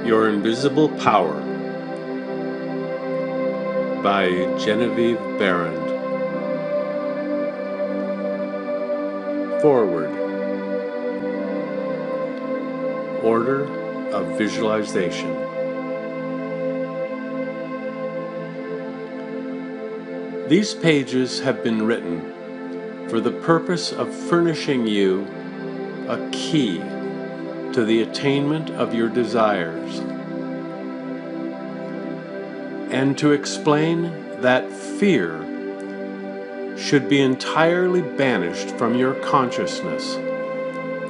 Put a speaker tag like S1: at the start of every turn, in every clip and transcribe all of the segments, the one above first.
S1: Your Invisible Power by Genevieve Behrend. Foreword. Order of Visualization. These pages have been written for the purpose of furnishing you a key to the attainment of your desires, and to explain that fear should be entirely banished from your consciousness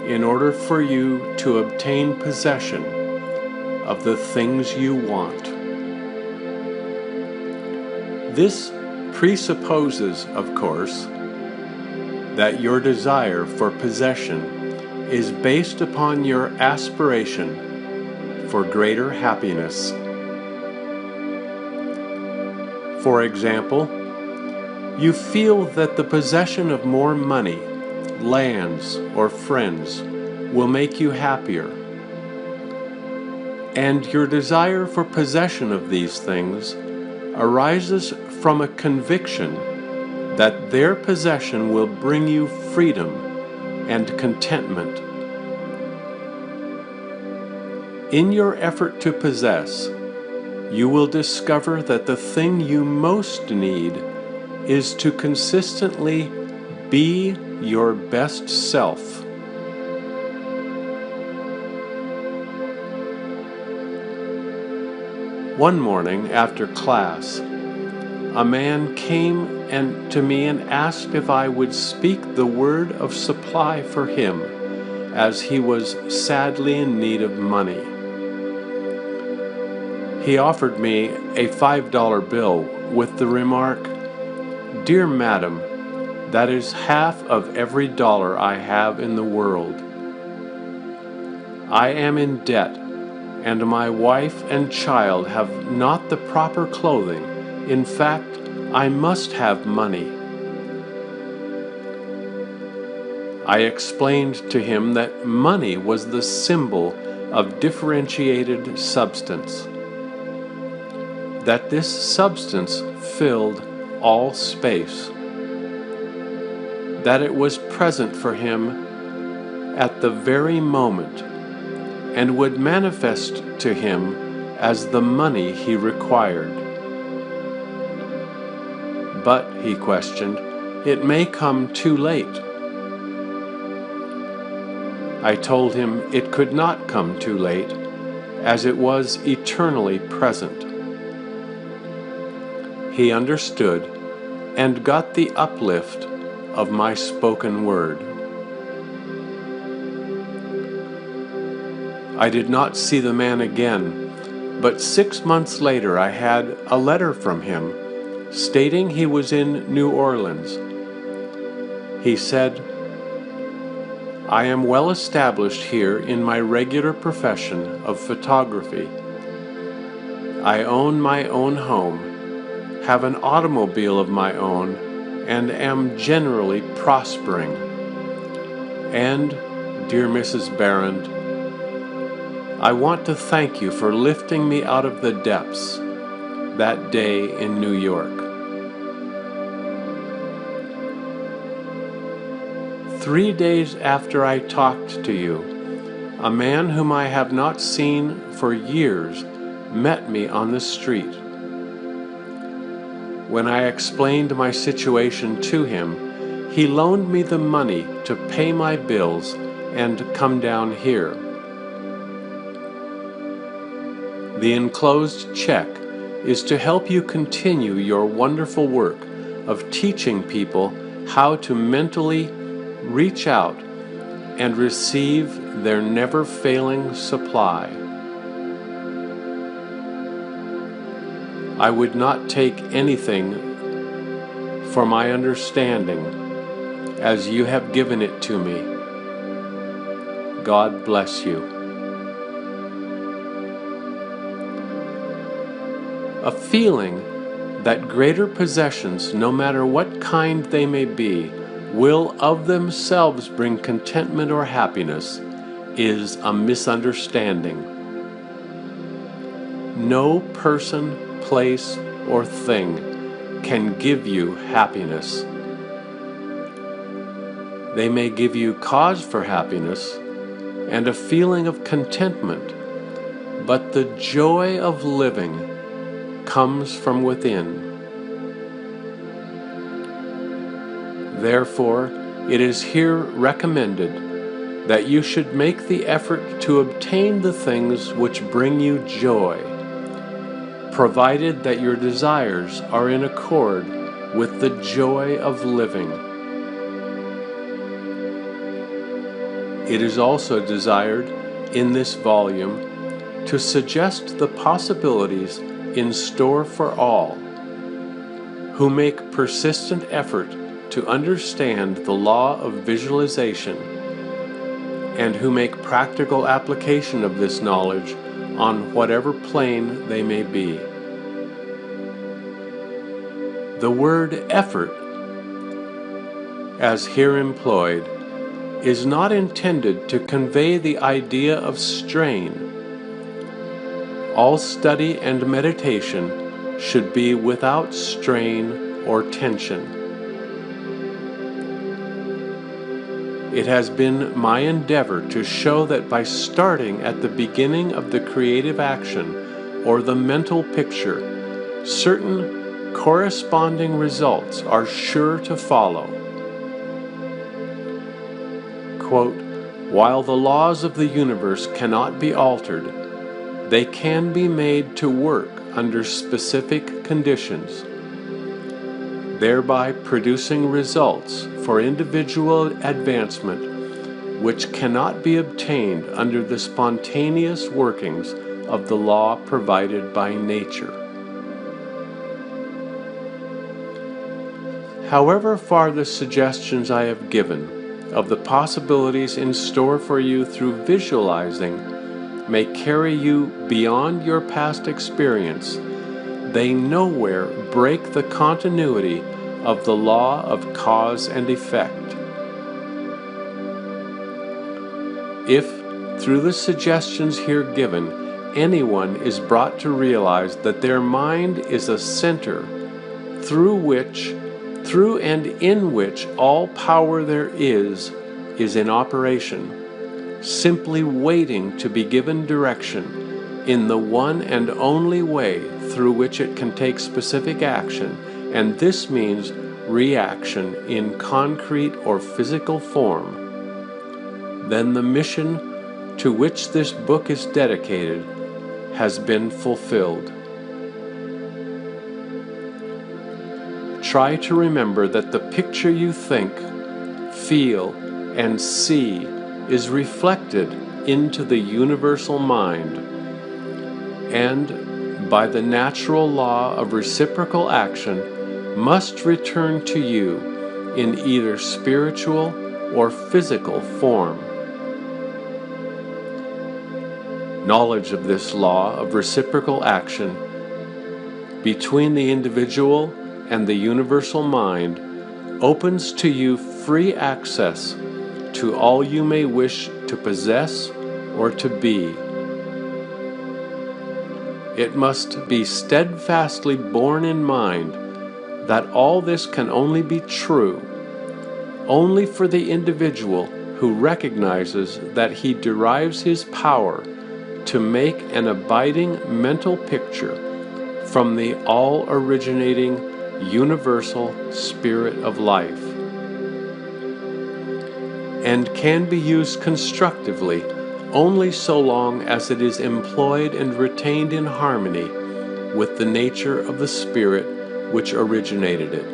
S1: in order for you to obtain possession of the things you want. This presupposes, of course, that your desire for possession is based upon your aspiration for greater happiness. For example, you feel that the possession of more money, lands, or friends will make you happier, and your desire for possession of these things arises from a conviction that their possession will bring you freedom and contentment. In your effort to possess, you will discover that the thing you most need is to consistently be your best self. One morning after class, a man came to me and asked if I would speak the word of supply for him, as he was sadly in need of money. He offered me a $5 bill with the remark, "Dear Madam, that is half of every dollar I have in the world. I am in debt, and my wife and child have not the proper clothing. In fact, I must have money." I explained to him that money was the symbol of differentiated substance, that this substance filled all space, that it was present for him at the very moment and would manifest to him as the money he required. But, he questioned, it may come too late. I told him it could not come too late, as it was eternally present. He understood and got the uplift of my spoken word. I did not see the man again, but 6 months later I had a letter from him stating he was in New Orleans. He said, "I am well established here in my regular profession of photography. I own my own home, have an automobile of my own, and am generally prospering. And, dear Mrs. Behrend, I want to thank you for lifting me out of the depths that day in New York." 3 days after I talked to you, a man whom I have not seen for years met me on the street. When I explained my situation to him, he loaned me the money to pay my bills and come down here. The enclosed check is to help you continue your wonderful work of teaching people how to mentally reach out and receive their never-failing supply. I would not take anything for my understanding, as you have given it to me. God bless you. A feeling that greater possessions, no matter what kind they may be, will of themselves bring contentment or happiness is a misunderstanding. no person, place, or thing can give you happiness. They may give you cause for happiness and a feeling of contentment, but the joy of living comes from within. Therefore, it is here recommended that you should make the effort to obtain the things which bring you joy, provided that your desires are in accord with the joy of living. It is also desired in this volume to suggest the possibilities in store for all who make persistent effort to understand the law of visualization and who make practical application of this knowledge on whatever plane they may be. The word effort, as here employed, is not intended to convey the idea of strain. All study and meditation should be without strain or tension. It has been my endeavor to show that by starting at the beginning of the creative action or the mental picture, certain corresponding results are sure to follow. Quote, "While the laws of the universe cannot be altered, they can be made to work under specific conditions, thereby producing results for individual advancement which cannot be obtained under the spontaneous workings of the law provided by nature." However far the suggestions I have given of the possibilities in store for you through visualizing may carry you beyond your past experience, they nowhere break the continuity of the law of cause and effect. If, through the suggestions here given, anyone is brought to realize that their mind is a center through and in which all power there is in operation, simply waiting to be given direction in the one and only way through which it can take specific action, and this means reaction in concrete or physical form, then the mission to which this book is dedicated has been fulfilled. Try to remember that the picture you think, feel, and see is reflected into the universal mind, and by the natural law of reciprocal action must return to you in either spiritual or physical form. Knowledge of this law of reciprocal action between the individual and the universal mind opens to you free access to all you may wish to possess or to be. It must be steadfastly borne in mind that all this can only be true only for the individual who recognizes that he derives his power to make an abiding mental picture from the all-originating universal spirit of life, and can be used constructively only so long as it is employed and retained in harmony with the nature of the spirit which originated it.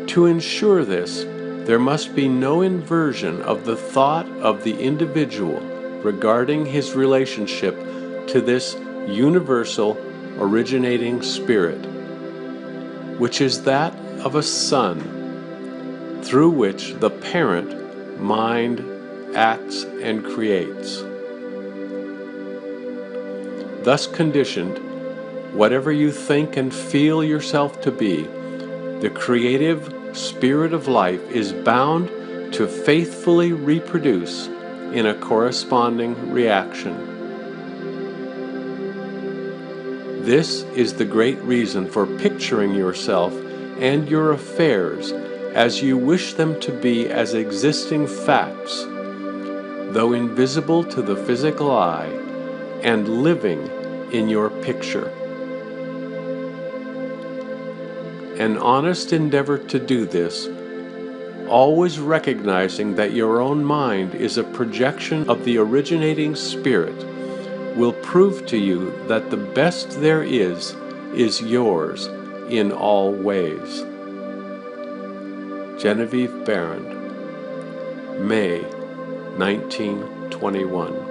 S1: To ensure this, there must be no inversion of the thought of the individual regarding his relationship to this universal originating spirit, which is that of a son, through which the parent mind acts and creates. Thus conditioned, whatever you think and feel yourself to be, the creative spirit of life is bound to faithfully reproduce in a corresponding reaction. This is the great reason for picturing yourself and your affairs as you wish them to be as existing facts, though invisible to the physical eye, and living in your picture. An honest endeavor to do this, always recognizing that your own mind is a projection of the originating spirit, will prove to you that the best there is yours in all ways. Genevieve Behrend, May 1921.